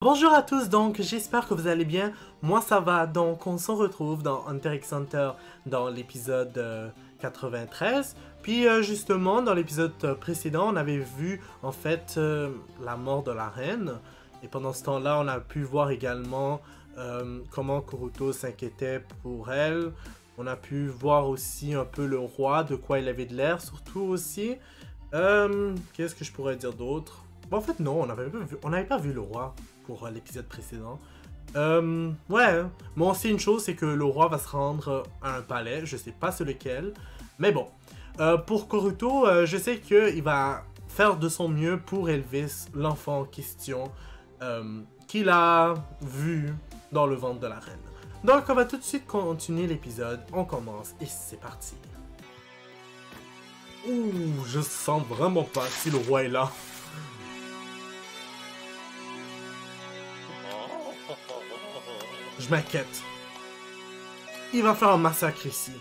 Bonjour à tous, donc j'espère que vous allez bien, moi ça va, donc on se retrouve dans Hunter x Hunter dans l'épisode 93, puis justement dans l'épisode précédent on avait vu en fait la mort de la reine, et pendant ce temps-là on a pu voir également comment Kuruto s'inquiétait pour elle, on a pu voir aussi un peu le roi, de quoi il avait de l'air surtout aussi, qu'est-ce que je pourrais dire d'autre? Bon, en fait non, on n'avait pas vu le roi pour l'épisode précédent. Ouais, bon, c'est une chose, c'est que le roi va se rendre à un palais, je sais pas c'est lequel, mais bon. Pour Kuruto, je sais qu'il va faire de son mieux pour élever l'enfant en question qu'il a vu dans le ventre de la reine. Donc, on va tout de suite continuer l'épisode, on commence, et c'est parti. Ouh, je sens vraiment pas si le roi est là. Je m'inquiète. Il va faire un massacre ici.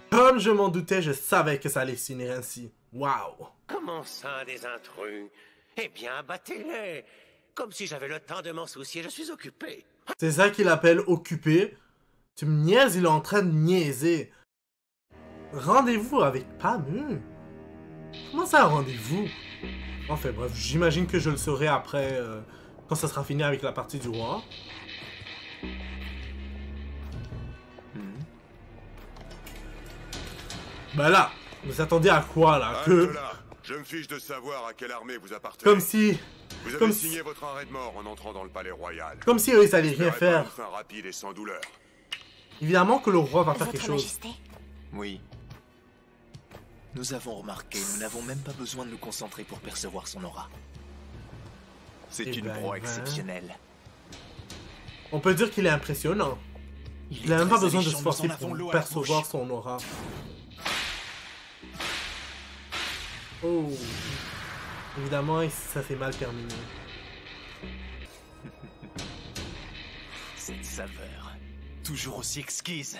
Comme je m'en doutais, je savais que ça allait se finir ainsi. Waouh. Comment ça, des intrus? Eh bien, battez-les. Comme si j'avais le temps de m'en soucier, je suis occupé. C'est ça qu'il appelle occupé. Tu me niaises, il est en train de niaiser. Rendez-vous avec Pamu? Comment ça, un rendez-vous? Enfin bref, j'imagine que je le saurai après... quand ça sera fini avec la partie du roi. Ben là, vous attendez à quoi là? Que... là. Je me fiche de savoir à quelle armée vous appartenez. Comme si... Vous avez signé votre arrêt de mort en entrant dans le palais royal. Comme si eux, ils allaient rien J'espérais pas faire. une fin rapide et sans douleur. Évidemment que le roi va faire Votre quelque chose. Majesté, Oui. Nous avons remarqué, nous n'avons même pas besoin de nous concentrer pour percevoir son aura. C'est Eh une ben, proie exceptionnelle. On peut dire qu'il est impressionnant. Il n'a même pas besoin de se forcer pour percevoir son aura. Oh. Évidemment, ça s'est mal terminé. Cette saveur, toujours aussi exquise.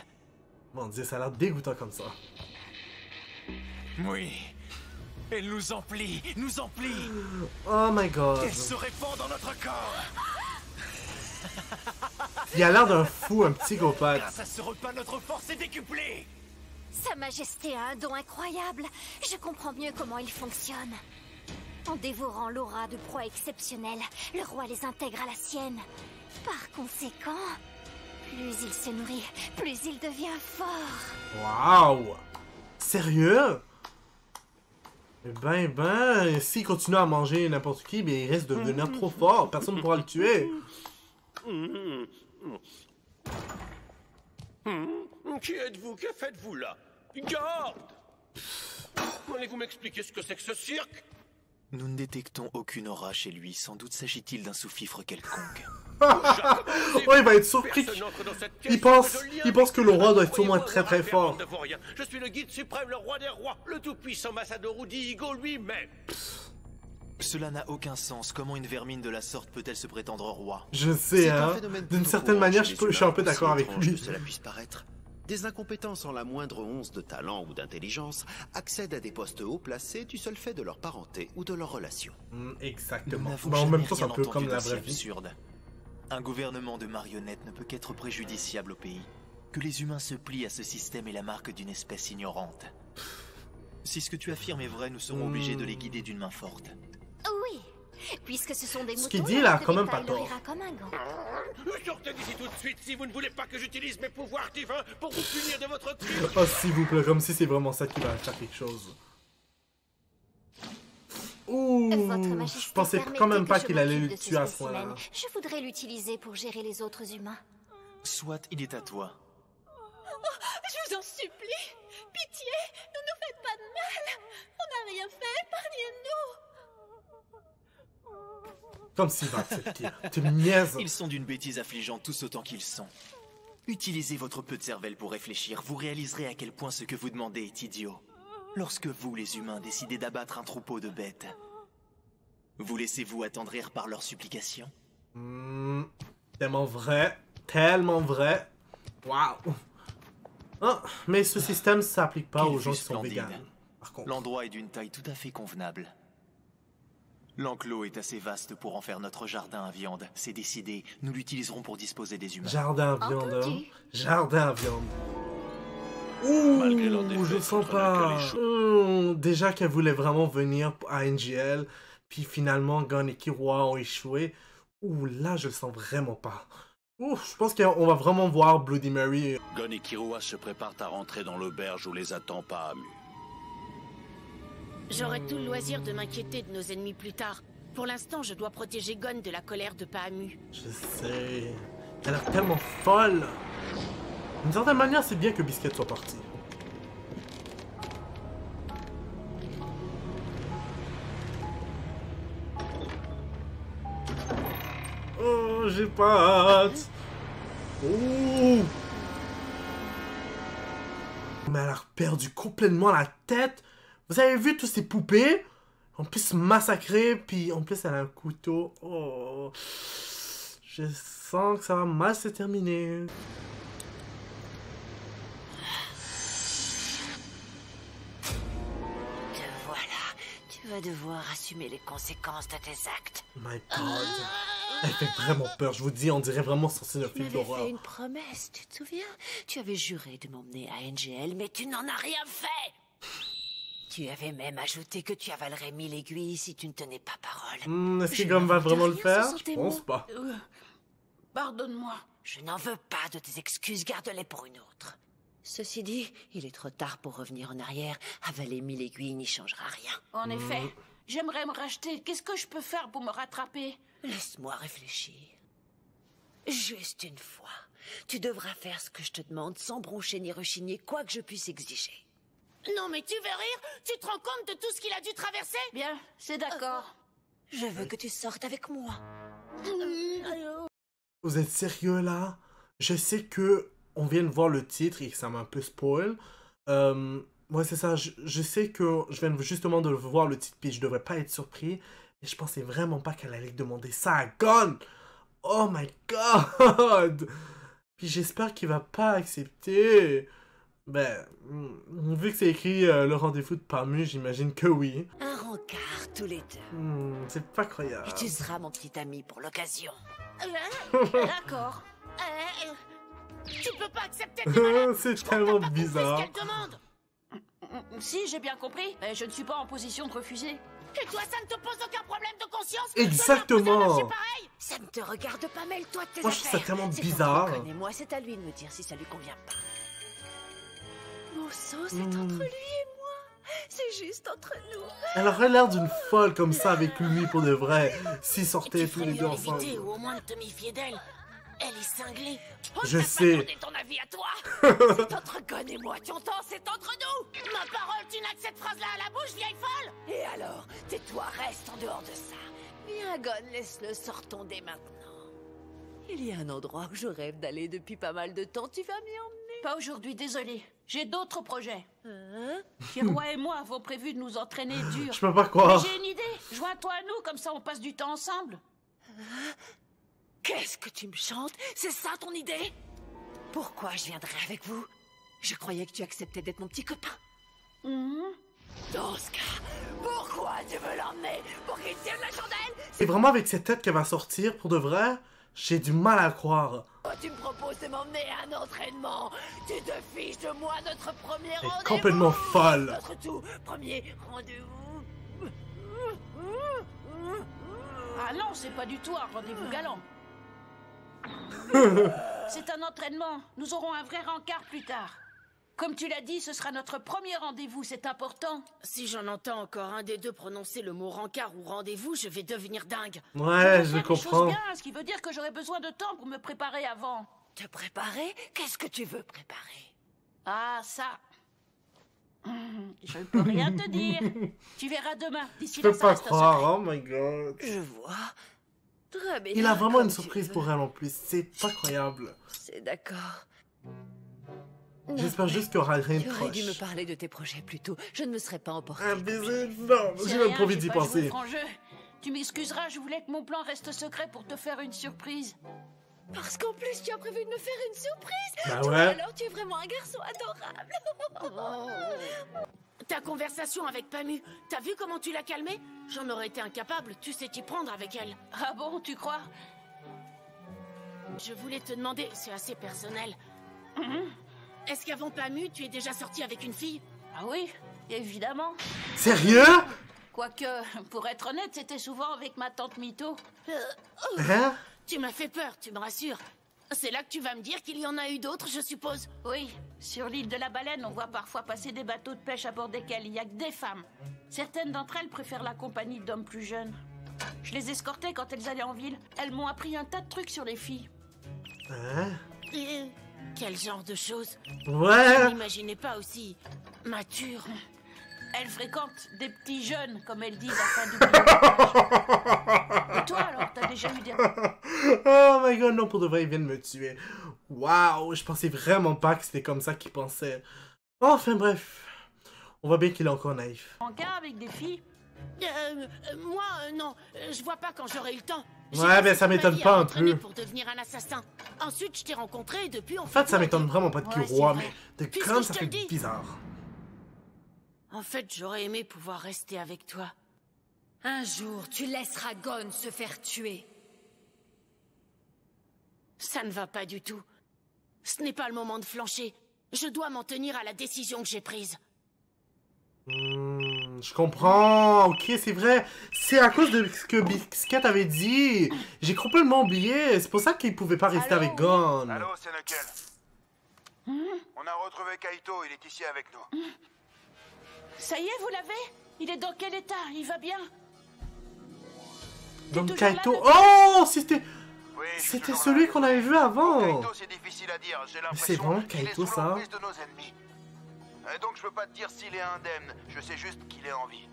Mon Dieu, ça a l'air dégoûtant comme ça. Oui. Elle nous emplit, nous emplit. Oh my god. Elle se répand dans notre corps. Il a l'air d'un fou, un psychopathe. Grâce à ce repas, notre force est décuplée. Sa Majesté a un don incroyable. Je comprends mieux comment il fonctionne. En dévorant l'aura de proies exceptionnelles, le roi les intègre à la sienne. Par conséquent, plus il se nourrit, plus il devient fort. Waouh. Sérieux? Eh ben, s'il continue à manger n'importe qui, ben, il risque de devenir trop fort. Personne ne pourra le tuer. Qui êtes-vous? Que faites-vous là? Garde! Allez-vous m'expliquer ce que c'est que ce cirque? Nous ne détectons aucune aura chez lui. Sans doute s'agit-il d'un sous-fifre quelconque. Oh, il va être surpris. Il pense que le roi doit être sûrement très très fort. Je suis le guide suprême, le roi des rois, le tout-puissant Masadorou Dihigo lui-même. Cela n'a aucun sens. Comment une vermine de la sorte peut-elle se prétendre roi? Je sais, hein. D'une certaine manière, je suis un peu d'accord avec lui. Que cela puisse paraître. Des incompétents sans la moindre once de talent ou d'intelligence accèdent à des postes haut placés du seul fait de leur parenté ou de leur relation. Exactement. Nous Mais en même n'avons temps, c'est un jamais peu rien comme la entendu vraie d'aussi vie. absurde. Un gouvernement de marionnettes ne peut qu'être préjudiciable au pays. Que les humains se plient à ce système est la marque d'une espèce ignorante. Si ce que tu affirmes est vrai, nous serons obligés de les guider d'une main forte. Oui, puisque ce sont des moutons, Ce qu'il dit, là, notre quand même bétail pas tort. leur ira comme un gant. Sortez d'ici tout de suite si vous ne voulez pas que j'utilise mes pouvoirs divins pour vous punir de votre crime. Oh, s'il vous plaît, comme si c'est vraiment ça qui va faire quelque chose. Ouh, Votre Majesté, je pensais permettez quand même que pas je qu'il allait m'occupe le de ce tuer à ce spécimen. point-là. Je voudrais l'utiliser pour gérer les autres humains. Soit il est à toi. Je vous en supplie. Pitié, ne nous faites pas de mal. On n'a rien fait, épargnez-nous. Comme s'il va accepter. Tu me niaises. Ils sont d'une bêtise affligeante tous autant qu'ils sont. Utilisez votre peu de cervelle pour réfléchir, vous réaliserez à quel point ce que vous demandez est idiot. Lorsque vous, les humains, décidez d'abattre un troupeau de bêtes, vous laissez-vous attendrir par leurs supplications? Tellement vrai. Tellement vrai. Waouh. Ah, mais ce système s'applique pas Quelle aux gens vue qui sont splendide. véganes. Par contre. L'endroit est d'une taille tout à fait convenable. L'enclos est assez vaste pour en faire notre jardin à viande. C'est décidé, nous l'utiliserons pour disposer des humains. Jardin à viande, hein. Entendu. Jardin à viande. Malgré leur Ouh, défaite je sens contre pas. laquelle les choses- Déjà qu'elle voulait vraiment venir à NGL, puis finalement Gon et Killua ont échoué. Ouh, là, je le sens vraiment pas. Ouh, je pense qu'on va vraiment voir Bloody Mary. Gon et Killua se préparent à rentrer dans l'auberge où les attend Pahamu. J'aurai tout le loisir de m'inquiéter de nos ennemis plus tard. Pour l'instant, je dois protéger Gon de la colère de Pahamu. Je sais. Elle a l'air tellement folle. D'une certaine manière, c'est bien que Biscuit soit parti. Oh, j'ai pas hâte. Oh. Mais elle a perdu complètement la tête. Vous avez vu tous ces poupées? En plus massacrées, puis en plus elle a un couteau. Oh. Je sens que ça va mal se terminer. Te voilà. Tu vas devoir assumer les conséquences de tes actes. My God. Elle fait vraiment peur, je vous dis, on dirait vraiment sorti d'un Tu film m'avais d'horreur. fait une promesse, tu te souviens? Tu avais juré de m'emmener à NGL, mais tu n'en as rien fait. Tu avais même ajouté que tu avalerais 1000 aiguilles si tu ne tenais pas parole. Est-ce que Je Gon va n'invente vraiment le rien, faire? ce sont Je tes pense mots. pas. Pardonne-moi. Je n'en veux pas de tes excuses, garde-les pour une autre. Ceci dit, il est trop tard pour revenir en arrière. Avaler 1000 aiguilles n'y changera rien. En effet, j'aimerais me racheter. Qu'est-ce que je peux faire pour me rattraper? Laisse-moi réfléchir. Juste une fois. Tu devras faire ce que je te demande sans broncher ni rechigner quoi que je puisse exiger. Non mais tu veux rire? Tu te rends compte de tout ce qu'il a dû traverser? Bien, c'est d'accord. Je veux que tu sortes avec moi. Vous êtes sérieux là? Je sais que on vient de voir le titre et que ça m'a un peu spoil. Ouais, c'est ça. Je sais que je viens justement de voir le titre puis je devrais pas être surpris. Mais je pensais vraiment pas qu'elle allait demander ça à Gon. Oh my God! Puis j'espère qu'il va pas accepter. Ben, vu que c'est écrit le rendez-vous de Pahamu, j'imagine que oui. Un rencard tous les deux. C'est pas croyable. Et tu seras mon petit ami pour l'occasion. D'accord. Tu peux pas accepter tes malades. C'est Je crois que tellement t'as pas compris bizarre. ce qu'elle demande. Si, j'ai bien compris. Je ne suis pas en position de refuser. Et toi, ça ne te pose aucun problème de conscience? Exactement. Pareil. Ça ne te regarde pas, mêle-toi de tes Moi, je trouve ça affaires. tellement C'est bizarre. entre Gon et moi, c'est à lui de me dire si ça lui convient pas. Mon sang, c'est entre lui et moi. C'est juste entre nous. Elle aurait l'air d'une folle comme ça avec lui pour de vrai. S'ils sortaient Tu tous ferais les deux mieux ensemble. d'éviter ou au moins de te méfier d'elle. Elle est cinglée. Je sais. Ton avis à toi? C'est entre Gon et moi, tu entends? C'est entre nous. Ma parole, tu n'as que cette phrase-là à la bouche, vieille folle. Et alors, tais-toi, reste en dehors de ça. Viens, Gon, laisse-le, sortons dès maintenant. Il y a un endroit où je rêve d'aller depuis pas mal de temps. Tu vas m'y emmener? Pas aujourd'hui, désolé. J'ai d'autres projets. Hein? Killua et moi avons prévu de nous entraîner dur. Je peux pas croire. Mais j'ai une idée. Joins-toi à nous, comme ça on passe du temps ensemble. Qu'est-ce que tu me chantes? C'est ça ton idée? Pourquoi je viendrais avec vous? Je croyais que tu acceptais d'être mon petit copain. Dans ce cas, pourquoi tu veux l'emmener? Pour qu'il tienne la chandelle? C'est vraiment avec cette tête qu'elle va sortir pour de vrai. J'ai du mal à croire. Tu me proposes de m'emmener à un entraînement. Tu te fiches de moi, notre premier Elle est rendez-vous. complètement folle. Notre tout premier rendez-vous. Ah non, c'est pas du tout un rendez-vous galant. C'est un entraînement. Nous aurons un vrai rencard plus tard. Comme tu l'as dit, ce sera notre premier rendez-vous, c'est important. Si j'en entends encore un des deux prononcer le mot rencard ou rendez-vous, je vais devenir dingue. Ouais, veux je faire les comprends. choses bien, ce qui veut dire que j'aurai besoin de temps pour me préparer avant. Te préparer? Qu'est-ce que tu veux préparer? Ah, ça. Je ne peux rien te dire. Tu verras demain. D'ici Je là, peux ça pas reste un croire. secret. Oh my God. Je vois. Très bien. Il a vraiment une comme tu surprise veux. pour elle en plus. C'est pas croyable. C'est d'accord. J'espère juste qu'il y aura rien de Tu aurais dû me proche. parler de tes projets plus tôt. Je ne me serais pas emporté. Un baiser? Non, C'est j'ai même rien, pas envie j'ai d'y pas joué penser. franc jeu. Tu m'excuseras, je voulais que mon plan reste secret pour te faire une surprise. Parce qu'en plus, tu as prévu de me faire une surprise. Bah Toi, ouais. alors, tu es vraiment un garçon adorable. Ta conversation avec Pamu, t'as vu comment tu l'as calmée? J'en aurais été incapable, tu sais t'y prendre avec elle. Ah bon, tu crois? Je voulais te demander, c'est assez personnel. Est-ce qu'avant Pamu, tu es déjà sortie avec une fille? Ah oui, évidemment. Sérieux? Quoique, pour être honnête, c'était souvent avec ma tante Mito. Hein? Tu m'as fait peur, tu me rassures. C'est là que tu vas me dire qu'il y en a eu d'autres, je suppose? Oui, sur l'île de la Baleine, on voit parfois passer des bateaux de pêche à bord desquels il n'y a que des femmes. Certaines d'entre elles préfèrent la compagnie d'hommes plus jeunes. Je les escortais quand elles allaient en ville. Elles m'ont appris un tas de trucs sur les filles. Hein? Quel genre de choses? Ouais. Je n'imaginais pas aussi mature. Elle fréquente des petits jeunes, comme elle dit, afin d'oublier. Et toi, alors, t'as déjà eu des... Oh my god, non, pour de vrai, ils viennent me tuer. Waouh, je pensais vraiment pas que c'était comme ça qu'ils pensaient. Enfin bref, on voit bien qu'il est encore naïf. Encart avec des filles? Moi, non, je vois pas quand j'aurai eu le temps. Ouais, mais ça m'étonne pas un peu. Pour devenir un assassin. Ensuite, je t'ai rencontré et depuis, en fait, ça m'étonne vraiment pas de Killua, mais de comme ça fait dis. bizarre. En fait, j'aurais aimé pouvoir rester avec toi. Un jour, tu laisseras Gon se faire tuer. Ça ne va pas du tout. Ce n'est pas le moment de flancher. Je dois m'en tenir à la décision que j'ai prise. Je comprends. Ok, c'est vrai. C'est à cause de ce que Biscuit avait dit. J'ai complètement oublié. C'est pour ça qu'il pouvait pas rester avec Gon. Allô, c'est Knuckle. On a retrouvé Kaito, il est ici avec nous. Ça y est, vous l'avez? Il est dans quel état? Il va bien? Donc Kaito... Oh, c'était... Oui, c'était celui qu'on avait vu avant. Kaito, c'est difficile à dire. J'ai c'est vraiment Kaito, ça? De nos ennemis. Donc je peux pas te dire s'il est indemne. Je sais juste qu'il est en vie.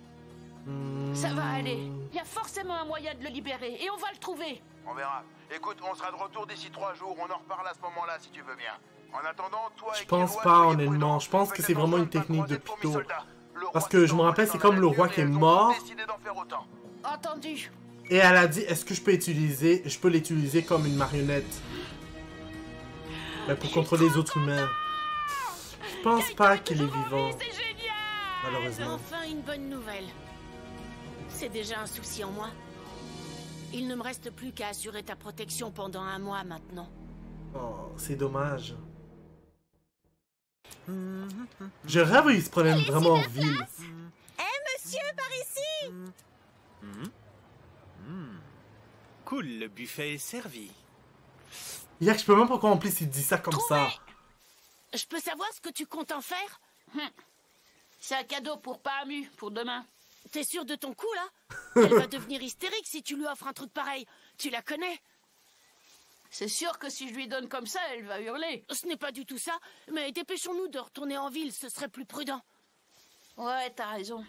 Ça va aller. Il y a forcément un moyen de le libérer. Et on va le trouver. On verra. Écoute, on sera de retour d'ici 3 jours. On en reparle à ce moment-là, si tu veux bien. En attendant, toi... Je pense pas, honnêtement. Je pense que c'est vraiment une technique de Pito. Parce que je me rappelle, c'est comme le roi qui est mort. Entendu. Et elle a dit, est-ce que je peux l'utiliser comme une marionnette? Mais pour contrôler les autres humains. Je pense pas qu'il est vivant. Malheureusement. Enfin une bonne nouvelle. C'est déjà un souci en moins. Il ne me reste plus qu'à assurer ta protection pendant 1 mois maintenant. Oh, c'est dommage. Je rêve où il se prenait vraiment en ville. Monsieur, par ici! Cool, le buffet est servi. Yak, je peux même pas comprendre s'il dit ça comme ça. Je peux savoir ce que tu comptes en faire? C'est un cadeau pour Pamu, pour demain. T'es sûr de ton coup, là? Elle va devenir hystérique si tu lui offres un truc pareil. Tu la connais? C'est sûr que si je lui donne comme ça, elle va hurler. Ce n'est pas du tout ça, mais dépêchons-nous de retourner en ville, ce serait plus prudent. Ouais, t'as raison.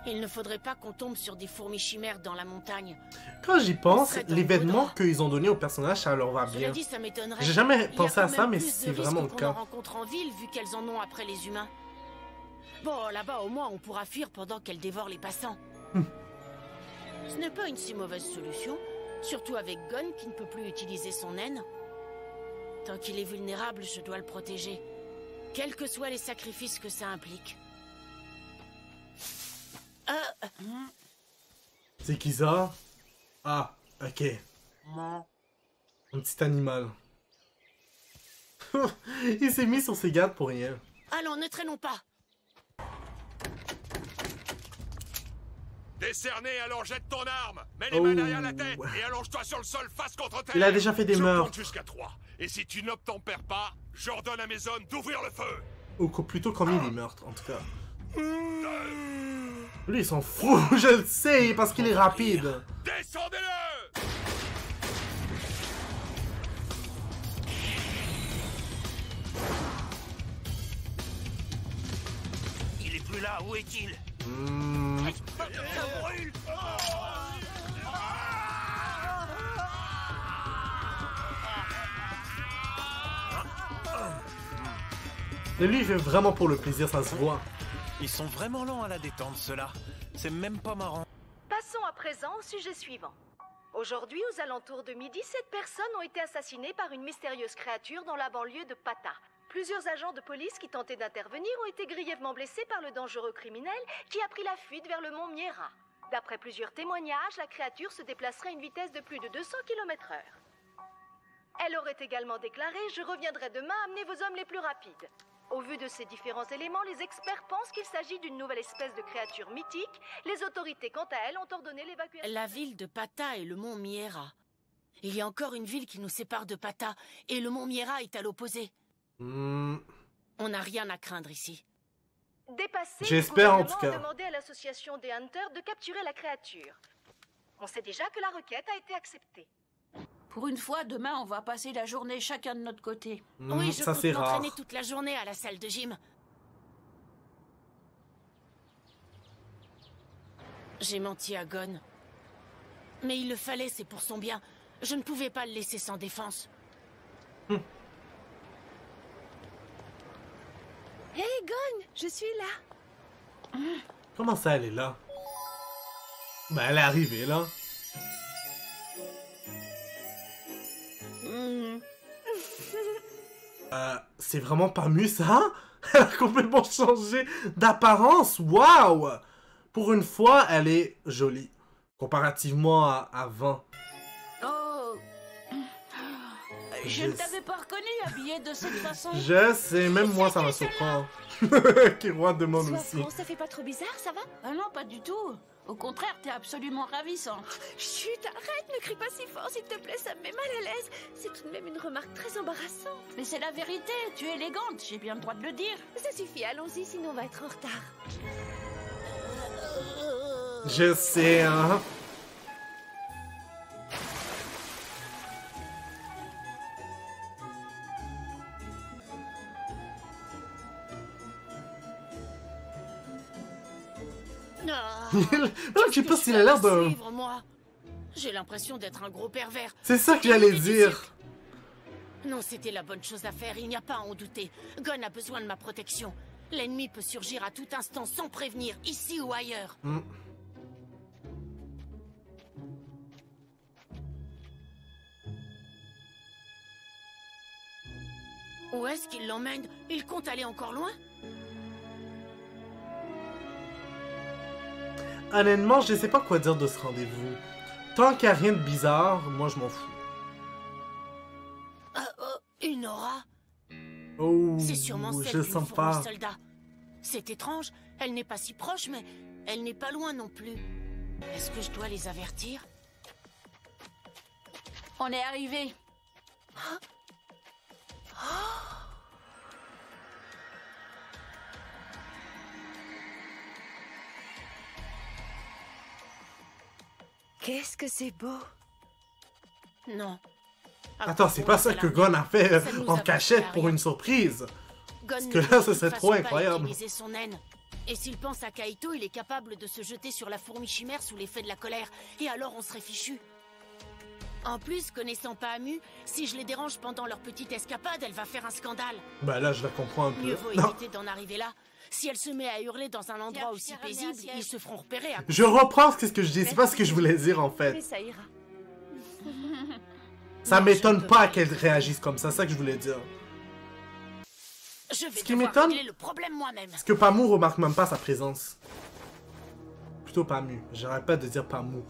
Il ne faudrait pas qu'on tombe sur des fourmis chimères dans la montagne. Quand j'y pense, l'événement qu'ils ont donné aux personnages, ça leur va bien. J'ai jamais pensé à ça, mais c'est vraiment le cas. On rencontre en ville vu qu'elles en ont après les humains. Bon, là-bas, au moins, on pourra fuir pendant qu'elles dévorent les passants. Ce n'est pas une si mauvaise solution, surtout avec Gon qui ne peut plus utiliser son haine. Tant qu'il est vulnérable, je dois le protéger, quels que soient les sacrifices que ça implique. C'est qui ça? Ah, ok. Un petit animal. Il s'est mis sur ses gardes pour rien. Allons, ne traînons pas. Décerné, alors jette ton arme. Mets les mains derrière la tête et allonge-toi sur le sol face contre terre. Il a déjà fait des meurtres. Je compte jusqu'à 3. Et si tu n'obtempères pas, j'ordonne à mes hommes d'ouvrir le feu. Ou plutôt combien des meurtres, en tout cas. Lui, il s'en fout, je le sais, parce qu'il est rapide. Descendez-le! Il est plus là, où est-il? Ça brûle! Et lui, il fait vraiment pour le plaisir, ça se voit. Ils sont vraiment lents à la détente, ceux-là. C'est même pas marrant. Passons à présent au sujet suivant. Aujourd'hui, aux alentours de midi, 7 personnes ont été assassinées par une mystérieuse créature dans la banlieue de Pata. Plusieurs agents de police qui tentaient d'intervenir ont été grièvement blessés par le dangereux criminel qui a pris la fuite vers le mont Miera. D'après plusieurs témoignages, la créature se déplacerait à une vitesse de plus de 200 km/h. Elle aurait également déclaré « Je reviendrai demain amener vos hommes les plus rapides ». Au vu de ces différents éléments, les experts pensent qu'il s'agit d'une nouvelle espèce de créature mythique. Les autorités, quant à elles, ont ordonné l'évacuation. La ville de Pata et le mont Miera. Il y a encore une ville qui nous sépare de Pata, et le mont Miera est à l'opposé. On n'a rien à craindre ici. Dépassé, j'espère en tout le cas. gouvernement a demandé à l'association des Hunters de capturer la créature. On sait déjà que la requête a été acceptée. Pour une fois, demain, on va passer la journée chacun de notre côté. Oui, je ça compte c'est rare. m'entraîner toute la journée à la salle de gym. J'ai menti à Gon. Mais il le fallait, c'est pour son bien. Je ne pouvais pas le laisser sans défense. Hé, Gon, je suis là. Comment ça, elle est là? Ben, elle est arrivée, là. C'est vraiment pas mieux, ça? Elle a complètement changé d'apparence. Waouh! Pour une fois, elle est jolie. Comparativement à avant. Oh! Je ne t'avais pas reconnu habillée de cette façon. Je sais, même moi, ça me surprend. Kiroa demande Sois aussi. franc, ça fait pas trop bizarre, ça va? Ah non, pas du tout. Au contraire, t'es absolument ravissante. Chut, arrête, ne crie pas si fort, s'il te plaît, ça me met mal à l'aise. C'est tout de même une remarque très embarrassante. Mais c'est la vérité, tu es élégante, j'ai bien le droit de le dire. Ça suffit, allons-y, sinon on va être en retard. Je sais, hein. Je sais pas s'il a l'air de... moi. J'ai l'impression d'être un gros pervers. C'est ça que j'allais dire. Non, c'était la bonne chose à faire, il n'y a pas à en douter. Gon a besoin de ma protection. L'ennemi peut surgir à tout instant sans prévenir, ici ou ailleurs. Où est-ce qu'il l'emmène? Il compte aller encore loin? Honnêtement, je sais pas quoi dire de ce rendez-vous. Tant qu'il n'y a rien de bizarre, moi je m'en fous. Une aura? Oh, c'est sûrement celle je d'une sens fourmi pas. soldat. C'est étrange, elle n'est pas si proche, mais elle n'est pas loin non plus. Est-ce que je dois les avertir? On est arrivé. Qu'est-ce que c'est beau. Non. Attends, c'est pas ça que Gon a fait en cachette pour une surprise. Parce que là, ce serait trop incroyable. Son haine. Et s'il pense à Kaito, il est capable de se jeter sur la fourmi chimère sous l'effet de la colère. Et alors, on serait fichu. En plus, connaissant pas Amu, si je les dérange pendant leur petite escapade, elle va faire un scandale. Bah là, je la comprends un peu. Mieux vaut éviter d'en arriver là. Si elle se met à hurler dans un endroit aussi paisible, ils se feront repérer. Je reprends ce que je dis, c'est pas ce que je voulais dire en fait. Mais ça ira. Ça m'étonne pas qu'elle réagisse comme ça, c'est ça que je voulais dire. Je vais Ce qui m'étonne, régler le problème moi-même. c'est que Pamu remarque même pas sa présence. Plutôt Pamu, j'arrête pas de dire Pamu.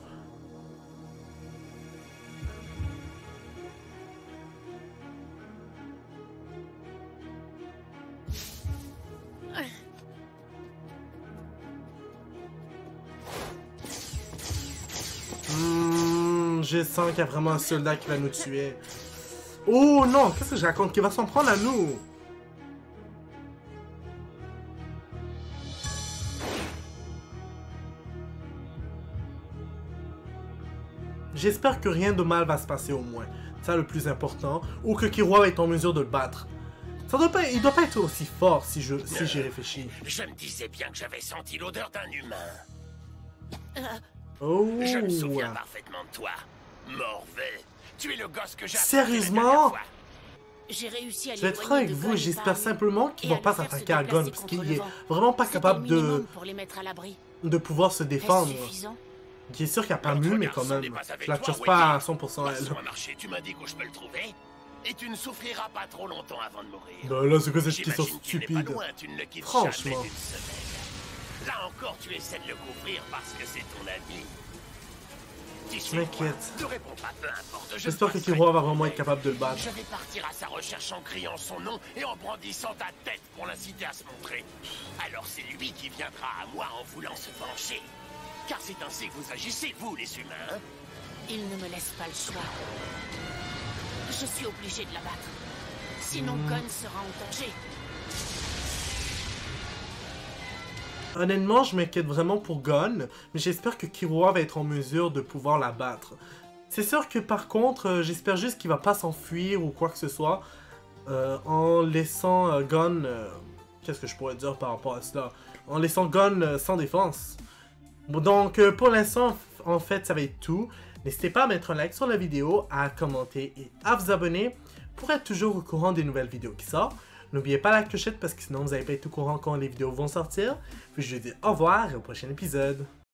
Je sens qu'il y a vraiment un soldat qui va nous tuer. Oh non, qu'est-ce que je raconte? Qui va s'en prendre à nous? J'espère que rien de mal va se passer au moins. C'est ça le plus important. Ou que Kiroa est en mesure de le battre. Ça doit pas, il doit pas être aussi fort si j'y réfléchis. Je me disais bien que j'avais senti l'odeur d'un humain. Oh. Je me souviens parfaitement de toi. Morvais. Tu es le gosse que j'ai... Sérieusement? J'ai réussi à je vais être franc avec vous, j'espère simplement qu'ils vont pas s'attaquer à Gon, parce qu'il est vraiment pas capable de pouvoir se défendre. Qui est sûr qu'il n'y a pas mieux, mais quand même, je la chose pas à 100% elle. Sur un marché, tu m'indiques où je peux le trouver, et tu ne souffriras pas trop longtemps avant de mourir. Bah là, c'est quoi cette question stupide? Franchement. Là encore, tu essaies de le couvrir parce que c'est ton ami. Je m'inquiète. Ne réponds pas, peu importe. J'espère que Killua va vraiment être capable de le battre. Je vais partir à sa recherche en criant son nom et en brandissant ta tête pour l'inciter à se montrer. Alors c'est lui qui viendra à moi en voulant se venger. Car c'est ainsi que vous agissez, vous, les humains. Il ne me laisse pas le choix. Je suis obligé de l'abattre. Sinon, Gon sera en danger. Honnêtement, je m'inquiète vraiment pour Gon, mais j'espère que Killua va être en mesure de pouvoir la battre. C'est sûr que par contre, j'espère juste qu'il va pas s'enfuir ou quoi que ce soit, en laissant Gon... Qu'est-ce que je pourrais dire par rapport à cela? En laissant Gon sans défense. Bon, donc, pour l'instant, en fait, ça va être tout. N'hésitez pas à mettre un like sur la vidéo, à commenter et à vous abonner pour être toujours au courant des nouvelles vidéos qui sortent. N'oubliez pas la clochette parce que sinon vous n'allez pas être au courant quand les vidéos vont sortir. Puis je vous dis au revoir et au prochain épisode.